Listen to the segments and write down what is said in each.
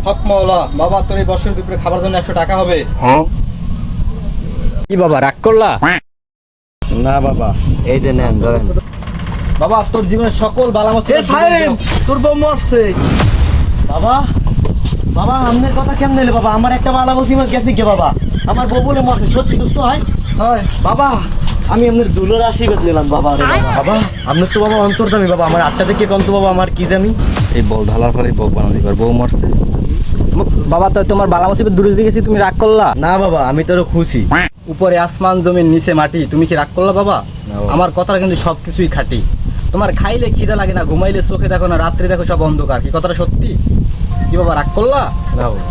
হক মাওলা, বাবা তোর এই বছর দুপুরে খাবার জন্য 100 টাকা হবে। কি বাবা রাগ করলা? না বাবা, এই যে নেন ধরেন। বাবা তোর জীবনের সকল বালামত তোর বউ মরছে। বাবা বাবা আপনার কথা কেমন নিলে বাবা? আমার একটা বালা বসিমা গেছে কে বাবা? আমার বউ বলে মরছে, সত্যি দুস্থ হয়? হয় বাবা আমি আপনার দুলোর আশীর্বাদ নিলাম বাবা। বাবা আপনার তো বাবা অন্তর্জামী বাবা, আমার 8টা থেকে কন্ত বাবা, আমার কি জানি এই বল ঢালার ফলে বক বানা দিবার, বউ মরছে। বাবা তো তোমার বালা মুসিবত দূরে দিয়ে গেছি, তুমি রাগ করলা? না বাবা, আমি তোর খুশি। উপরে আসমান জমিন নিচে মাটি, তুমি কি রাগ করলা বাবা? আমার কথাটা কিন্তু সবকিছুই খাঁটি। তোমার খাইলে খিদা লাগে না, ঘুমাইলে চোখে দেখো না, রাত্রে দেখো সব অন্ধকার, কি কথাটা সত্যি? কি বাবা রাগ করলা? না বাবা।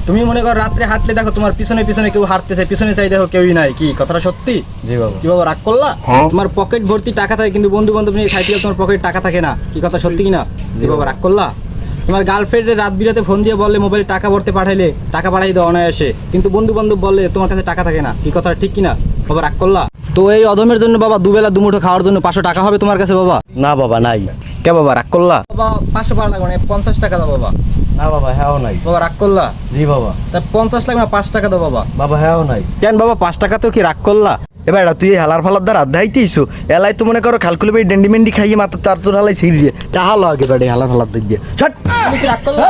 তুমি মনে করো রাত্রে হাঁটলে দেখো তোমার পিছনে পিছনে কেউ হাঁটতেছে, পিছনে চাই দেখো কেউই নাই, কি কথাটা সত্যি? জি বাবা। কি বাবা রাগ করলা? তোমার পকেট ভর্তি টাকা থাকে কিন্তু বন্ধু বান্ধব নিয়ে খাইতে গেলে তোমার পকেটে টাকা থাকে না, কি কথা সত্যি কিনা? কি বাবা রাগ করলা? তোমার গার্লফ্রেন্ডের রাত বিরাতে ফোন দিয়ে বললে মোবাইলে টাকা ভরতে পাঠাইলে টাকা পাঠাই দাও অনায়াসে, কিন্তু বন্ধু বান্ধব বললে তোমার কাছে টাকা থাকে না, কি কথাটা ঠিক কিনা? বাবা রাগ করলা? তো এই অধমের জন্য বাবা দুবেলা দুমুঠো খাওয়ার জন্য 500 টাকা হবে তোমার কাছে বাবা? না বাবা নাই। কে বাবা রাগ করলা? বাবা 500 পাওয়া লাগবে না, 50 টাকা দাও বাবা। না বাবা, হ্যাঁ নাই। বাবা রাগ করলা? জি বাবা। তা 50 লাগবে না, 5 টাকা দাও বাবা। বাবা হ্যাঁ নাই। কেন বাবা 5 টাকাতেও কি রাগ করলা? এবার তুই হেলার ফালার দ্বারা আধ্যাইতেইছো, এলাই তো মনে করো খালকুলে বেই ডেন্ডি মেন্ডি খাইয়ে মাত্র তার তোর হালাই ছিড় দিয়ে টাহা লাগে বেড়ে হেলার ফালার দিয়ে। ছাট, তুমি কি রাগ করলা?